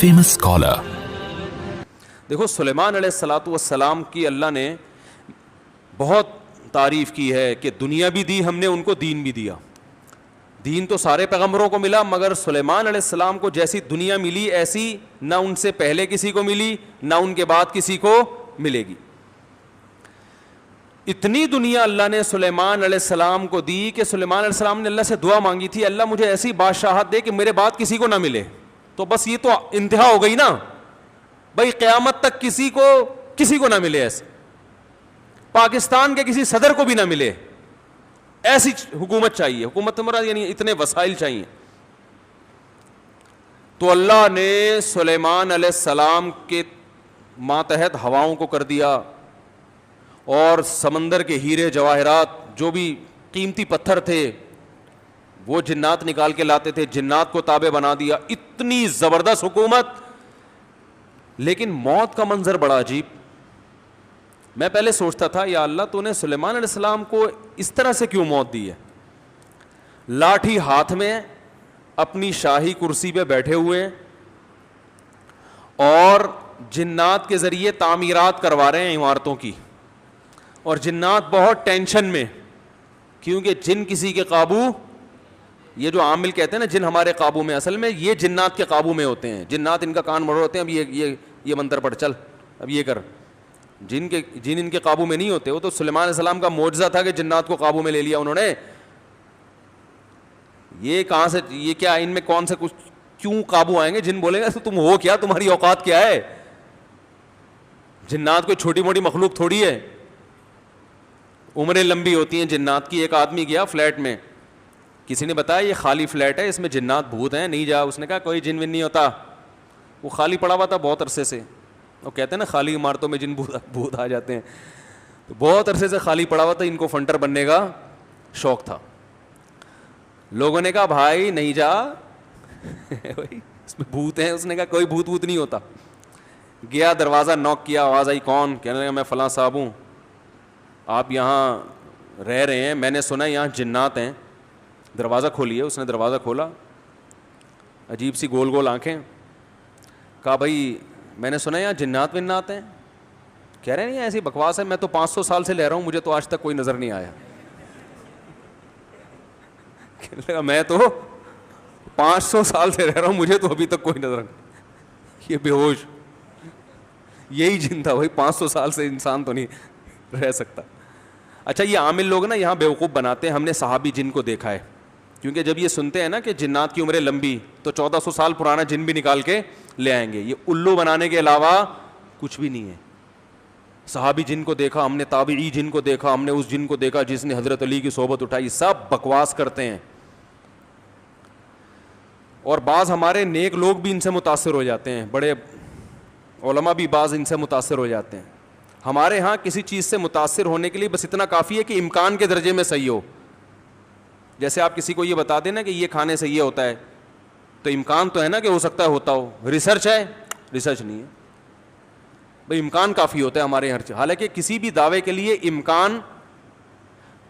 famous scholar. دیکھو سلیمان علیہ الصلوۃ والسلام کی اللہ نے بہت تعریف کی ہے کہ دنیا بھی دی ہم نے ان کو، دین بھی دیا. دین تو سارے پیغمبروں کو ملا، مگر سلیمان علیہ السلام کو جیسی دنیا ملی ایسی نہ ان سے پہلے کسی کو ملی نہ ان کے بعد کسی کو ملے گی. اتنی دنیا اللہ نے سلیمان علیہ السلام کو دی کہ سلیمان علیہ السلام نے اللہ سے دعا مانگی تھی، اللہ مجھے ایسی بادشاہت دے کہ میرے بعد کسی کو نہ ملے. تو بس یہ تو انتہا ہو گئی نا بھائی، قیامت تک کسی کو نہ ملے، ایسے پاکستان کے کسی صدر کو بھی نہ ملے، ایسی حکومت چاہیے. حکومت مراد یعنی اتنے وسائل چاہیے. تو اللہ نے سلیمان علیہ السلام کے ماتحت ہواؤں کو کر دیا، اور سمندر کے ہیرے جواہرات جو بھی قیمتی پتھر تھے وہ جنات نکال کے لاتے تھے، جنات کو تابع بنا دیا. اتنی زبردست حکومت. لیکن موت کا منظر بڑا عجیب. میں پہلے سوچتا تھا یا اللہ تو نے سلیمان علیہ السلام کو اس طرح سے کیوں موت دی ہے؟ لاٹھی ہاتھ میں اپنی شاہی کرسی پہ بیٹھے ہوئے اور جنات کے ذریعے تعمیرات کروا رہے ہیں عمارتوں کی، اور جنات بہت ٹینشن میں، کیونکہ جن کسی کے قابو، یہ جو عامل کہتے ہیں نا جن ہمارے قابو میں، اصل میں یہ جنات کے قابو میں ہوتے ہیں. جنات ان کا کان مڑ ہوتے ہیں، اب یہ منتر پڑھ، چل اب یہ کر. جن ان کے قابو میں نہیں ہوتے. وہ تو سلیمان علیہ السلام کا معجزہ تھا کہ جنات کو قابو میں لے لیا انہوں نے. یہ کہاں سے، یہ کیا، ان میں کون سے کچھ کیوں قابو آئیں گے؟ جن بولیں گے تم ہو کیا، تمہاری اوقات کیا ہے؟ جنات کوئی چھوٹی موٹی مخلوق تھوڑی ہے. عمریں لمبی ہوتی ہیں جنات کی. ایک آدمی گیا فلیٹ میں، کسی نے بتایا یہ خالی فلیٹ ہے، اس میں جنات بھوت ہیں، نہیں جا. اس نے کہا کوئی جن ون نہیں ہوتا. وہ خالی پڑا ہوا تھا بہت عرصے سے. وہ کہتے ہیں نا خالی عمارتوں میں جن بھوت آ جاتے ہیں. تو بہت عرصے سے خالی پڑا ہوا تھا، ان کو فنٹر بننے کا شوق تھا. لوگوں نے کہا بھائی نہیں جا اس میں بھوت ہیں. اس نے کہا کوئی بھوت نہیں ہوتا. گیا دروازہ نوک کیا، آواز آئی کون؟ کہنے لگا میں فلاں صاحب ہوں، آپ یہاں رہ رہے ہیں، میں نے سنا یہاں جنات ہیں، دروازہ کھولیے. اس نے دروازہ کھولا، عجیب سی گول گول آنکھیں. کہا بھائی میں نے سنا یہاں جنات ونات ہیں. کہہ رہے نہیں ایسی بکواس ہے، میں تو 500 سال سے لے رہا ہوں، مجھے تو آج تک کوئی نظر نہیں آیا. کہنے لگا میں تو 500 سال سے رہ رہا ہوں، مجھے تو ابھی تک کوئی نظر نہیں. یہ بے ہوش یہی جن تھا بھائی، 500 سال سے انسان تو نہیں رہ سکتا. اچھا یہ عامل لوگ نا یہاں بیوقوف بناتے ہیں. ہم نے صحابی جن کو دیکھا ہے، کیونکہ جب یہ سنتے ہیں نا کہ جنات کی عمریں لمبی، تو 1400 سال پرانا جن بھی نکال کے لے آئیں گے. یہ الو بنانے کے علاوہ کچھ بھی نہیں ہے. صحابی جن کو دیکھا ہم نے، تابعی جن کو دیکھا ہم نے، اس جن کو دیکھا جس نے حضرت علی کی صحبت اٹھائی. سب بکواس کرتے ہیں. اور بعض ہمارے نیک لوگ بھی ان سے متاثر ہو جاتے ہیں، بڑے علماء بھی بعض ان سے متاثر ہو جاتے ہیں. ہمارے ہاں کسی چیز سے متاثر ہونے کے لیے بس اتنا کافی ہے کہ امکان کے درجے میں صحیح ہو. جیسے آپ کسی کو یہ بتا دیں نا کہ یہ کھانے سے یہ ہوتا ہے، تو امکان تو ہے نا کہ ہو سکتا ہے ہوتا ہو. ریسرچ ہے؟ ریسرچ نہیں ہے بھائی، امکان کافی ہوتا ہے ہمارے ہر چیز. حالانکہ کسی بھی دعوے کے لیے امکان،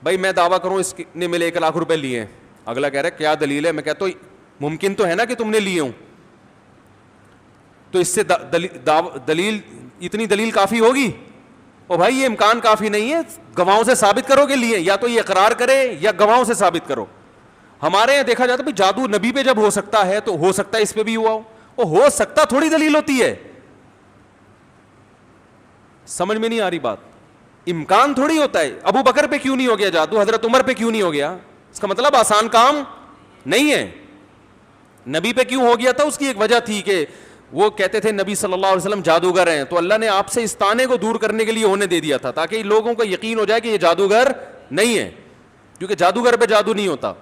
بھائی میں دعویٰ کروں اس نے میرے 1 لاکھ روپے لیے ہیں، اگلا کہہ رہا ہے کیا دلیل ہے؟ میں کہتا ہوں ممکن تو ہے نا کہ تم نے لیے ہوں، تو اس سے دلیل، اتنی دلیل کافی ہوگی؟ او بھائی یہ امکان کافی نہیں ہے، گواہوں سے ثابت کرو کہ لیے. یا تو یہ اقرار کرے یا گواہوں سے ثابت کرو. ہمارے یہاں دیکھا جاتا ہے بھائی جادو نبی پہ جب ہو سکتا ہے تو ہو سکتا ہے اس پہ بھی ہوا ہو. وہ ہو سکتا تھوڑی دلیل ہوتی ہے. سمجھ میں نہیں آ رہی بات. امکان تھوڑی ہوتا ہے. ابو بکر پہ کیوں نہیں ہو گیا جادو، حضرت عمر پہ کیوں نہیں ہو گیا؟ اس کا مطلب آسان کام نہیں ہے. نبی پہ کیوں ہو گیا تھا؟ اس کی ایک وجہ تھی کہ وہ کہتے تھے نبی صلی اللہ علیہ وسلم جادوگر ہیں، تو اللہ نے آپ سے اس طعنے کو دور کرنے کے لیے ہونے دے دیا تھا تاکہ لوگوں کو یقین ہو جائے کہ یہ جادوگر نہیں ہے، کیونکہ جادوگر پہ جادو نہیں ہوتا.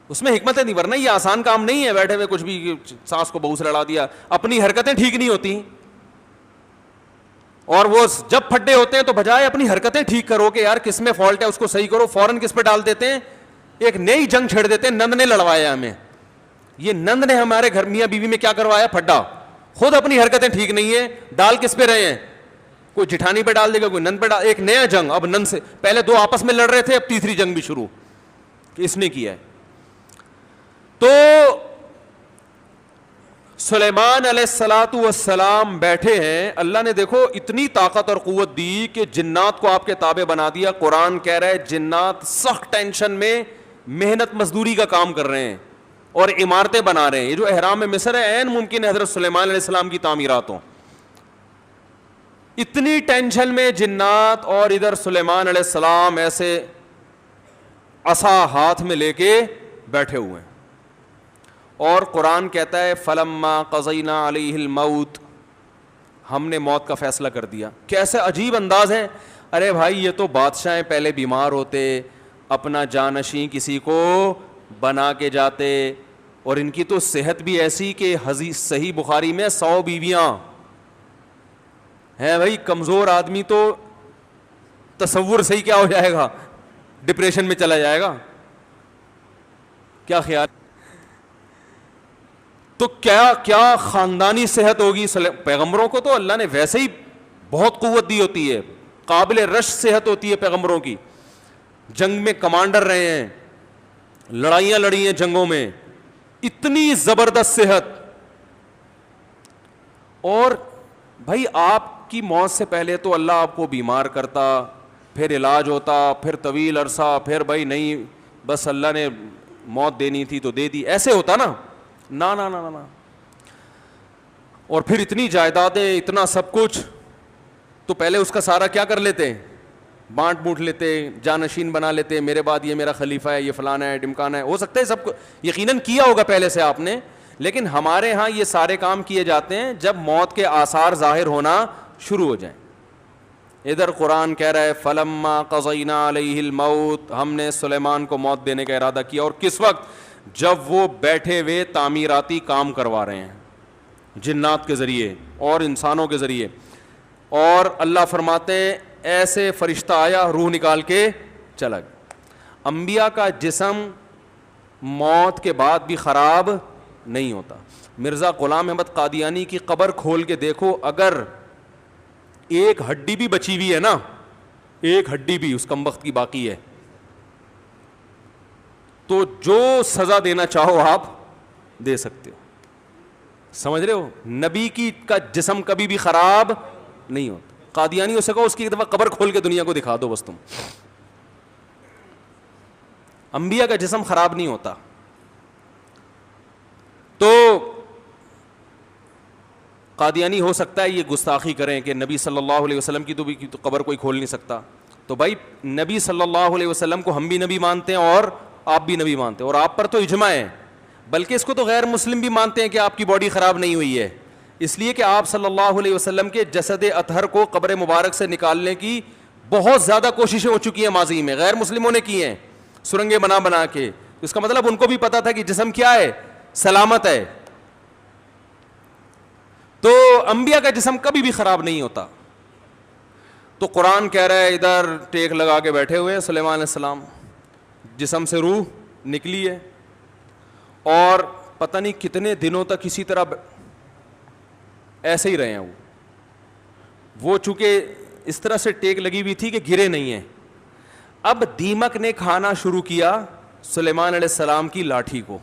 اس میں حکمتیں نہیں، ورنہ یہ آسان کام نہیں ہے بیٹھے ہوئے کچھ بھی ساس کو بہو سے لڑا دیا. اپنی حرکتیں ٹھیک نہیں ہوتی، اور وہ جب پھڈے ہوتے ہیں تو بجائے اپنی حرکتیں ٹھیک کرو کہ یار کس میں فالٹ ہے اس کو صحیح کرو، فوراً کس پہ ڈال دیتے ہیں، ایک نئی جنگ چھیڑ دیتے ہیں. نند نے لڑوایا ہمیں، یہ نند نے ہمارے گھر میاں بیوی میں کیا کروایا؟ پھڈا. خود اپنی حرکتیں ٹھیک نہیں ہے، ڈال کس پہ رہے ہیں؟ کوئی جٹھانی پہ ڈال دے گا، کوئی نند پہ ڈال. ایک نیا جنگ. اب نند سے پہلے 2 آپس میں لڑ رہے تھے، اب تیسری جنگ بھی شروع کہ اس نے کیا ہے. تو سلیمان علیہ الصلاۃ والسلام بیٹھے ہیں, اللہ نے دیکھو اتنی طاقت اور قوت دی کہ جنات کو آپ کے تابع بنا دیا. قرآن کہہ رہا ہے جنات سخت ٹینشن میں محنت مزدوری کا کام کر رہے ہیں اور عمارتیں بنا رہے ہیں. یہ جو احرام مصر ہے عین ممکن ہے حضرت سلیمان علیہ السلام کی تعمیرات ہوں. اتنی ٹینشن میں جنات, اور ادھر سلیمان علیہ السلام ایسے عصا ہاتھ میں لے کے بیٹھے ہوئے ہیں. اور قرآن کہتا ہے فلما قضینا علیہ الموت, ہم نے موت کا فیصلہ کر دیا. کیسے عجیب انداز ہے. ارے بھائی یہ تو بادشاہیں پہلے بیمار ہوتے, اپنا جانشین کسی کو بنا کے جاتے, اور ان کی تو صحت بھی ایسی کہ صحیح بخاری میں 100 بیویاں ہیں. بھائی کمزور آدمی تو تصور صحیح کیا ہو جائے گا, ڈپریشن میں چلا جائے گا. کیا خیال؟ تو کیا خاندانی صحت ہوگی. پیغمبروں کو تو اللہ نے ویسے ہی بہت قوت دی ہوتی ہے, قابل رش صحت ہوتی ہے پیغمبروں کی. جنگ میں کمانڈر رہے ہیں, لڑائیاں لڑی ہیں جنگوں میں, اتنی زبردست صحت. اور بھائی آپ کی موت سے پہلے تو اللہ آپ کو بیمار کرتا, پھر علاج ہوتا, پھر طویل عرصہ, پھر بھائی نہیں بس اللہ نے موت دینی تھی تو دے دی, ایسے ہوتا نا. نا نا نا نا. اور پھر اتنی جائیدادیں, اتنا سب کچھ, تو پہلے اس کا سارا کیا کر لیتے, بانٹ بوٹ لیتے, جانشین بنا لیتے, میرے بعد یہ میرا خلیفہ ہے, یہ فلانا ہے, ڈمکانا ہے. ہو سکتا ہے سب کو یقیناً کیا ہوگا پہلے سے آپ نے, لیکن ہمارے ہاں یہ سارے کام کیے جاتے ہیں جب موت کے آثار ظاہر ہونا شروع ہو جائیں. ادھر قرآن کہہ رہا ہے فلما قضینا علیہ الموت, ہم نے سلیمان کو موت دینے کا ارادہ کیا. اور کس وقت؟ جب وہ بیٹھے ہوئے تعمیراتی کام کروا رہے ہیں جنات کے ذریعے اور انسانوں کے ذریعے. اور اللہ فرماتے ہیں ایسے فرشتہ آیا, روح نکال کے چلا گیا. انبیاء کا جسم موت کے بعد بھی خراب نہیں ہوتا. مرزا غلام احمد قادیانی کی قبر کھول کے دیکھو, اگر ایک ہڈی بھی بچی ہوئی ہے نا, ایک ہڈی بھی اس کمبخت کی باقی ہے, تو جو سزا دینا چاہو آپ دے سکتے ہو. سمجھ رہے ہو؟ نبی کی کا جسم کبھی بھی خراب نہیں ہوتا. قادیانی ہو سکو اس کی ایک دفعہ قبر کھول کے دنیا کو دکھا دو بس تم. انبیاء کا جسم خراب نہیں ہوتا. تو قادیانی ہو سکتا ہے یہ گستاخی کریں کہ نبی صلی اللہ علیہ وسلم کی تو قبر کوئی کھول نہیں سکتا. تو بھائی نبی صلی اللہ علیہ وسلم کو ہم بھی نبی مانتے ہیں اور آپ بھی نبی مانتے ہیں, اور آپ پر تو اجماع ہے, بلکہ اس کو تو غیر مسلم بھی مانتے ہیں کہ آپ کی باڈی خراب نہیں ہوئی ہے, اس لیے کہ آپ صلی اللہ علیہ وسلم کے جسد اطہر کو قبر مبارک سے نکالنے کی بہت زیادہ کوششیں ہو چکی ہیں ماضی میں, غیر مسلموں نے کی ہیں سرنگیں بنا کے. اس کا مطلب ان کو بھی پتا تھا کہ جسم کیا ہے, سلامت ہے. تو انبیاء کا جسم کبھی بھی خراب نہیں ہوتا. تو قرآن کہہ رہا ہے ادھر ٹیک لگا کے بیٹھے ہوئے ہیں سلیمان علیہ السلام, جسم سے روح نکلی ہے, اور پتہ نہیں کتنے دنوں تک اسی طرح ایسے ہی رہے ہیں. وہ چونکہ اس طرح سے ٹیک لگی ہوئی تھی کہ گرے نہیں ہیں. اب دیمک نے کھانا شروع کیا سلیمان علیہ السلام کی لاٹھی کو.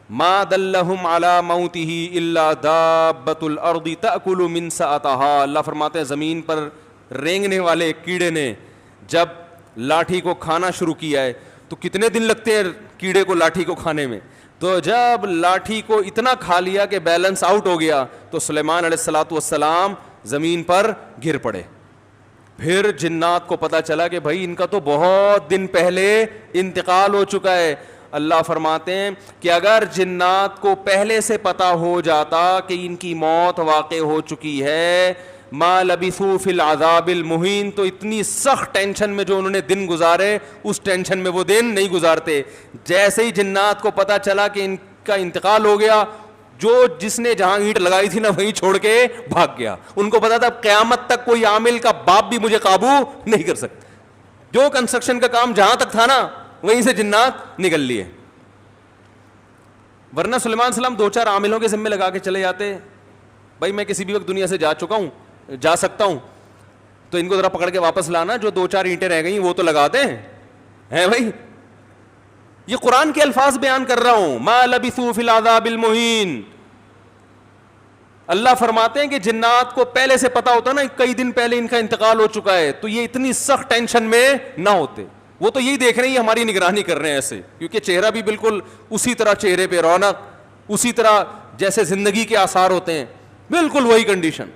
ما دلہم علی موتہ الا دابۃ الارض تأکل من سأتہا. اللہ فرماتے ہیں زمین پر رینگنے والے کیڑے نے جب لاٹھی کو کھانا شروع کیا ہے, تو کتنے دن لگتے ہیں کیڑے کو لاٹھی کو کھانے میں. تو جب لاٹھی کو اتنا کھا لیا کہ بیلنس آؤٹ ہو گیا, تو سلیمان علیہ الصلاۃ والسلام زمین پر گر پڑے. پھر جنات کو پتہ چلا کہ بھائی ان کا تو بہت دن پہلے انتقال ہو چکا ہے. اللہ فرماتے ہیں کہ اگر جنات کو پہلے سے پتہ ہو جاتا کہ ان کی موت واقع ہو چکی ہے, ما لبثوا فی العذاب المہین, تو اتنی سخت ٹینشن میں جو انہوں نے دن گزارے اس ٹینشن میں وہ دن نہیں گزارتے. جیسے ہی جنات کو پتہ چلا کہ ان کا انتقال ہو گیا, جو جس نے جہاں اینٹ لگائی تھی نا وہیں چھوڑ کے بھاگ گیا. ان کو پتا تھا قیامت تک کوئی عامل کا باپ بھی مجھے قابو نہیں کر سکتا. جو کنسٹرکشن کا کام جہاں تک تھا نا وہیں سے جنات نکل لیے. ورنہ سلیمان علیہ السلام 2-4 عاملوں کے ذمے لگا کے چلے جاتے, بھائی میں کسی بھی وقت دنیا سے جا چکا ہوں, جا سکتا ہوں, تو ان کو ذرا پکڑ کے واپس لانا, جو 2-4 اینٹیں رہ گئی وہ تو لگا دیں ہیں بھائی. یہ قرآن کے الفاظ بیان کر رہا ہوں. ما لبثوا فی العذاب المہین. اللہ فرماتے ہیں کہ جنات کو پہلے سے پتا ہوتا نا کئی دن پہلے ان کا انتقال ہو چکا ہے تو یہ اتنی سخت ٹینشن میں نہ ہوتے. وہ تو یہی دیکھ رہے ہیں یہ ہماری نگرانی کر رہے ہیں ایسے, کیونکہ چہرہ بھی بالکل اسی طرح, چہرے پہ رونق اسی طرح جیسے زندگی کے آثار ہوتے ہیں, بالکل وہی کنڈیشن.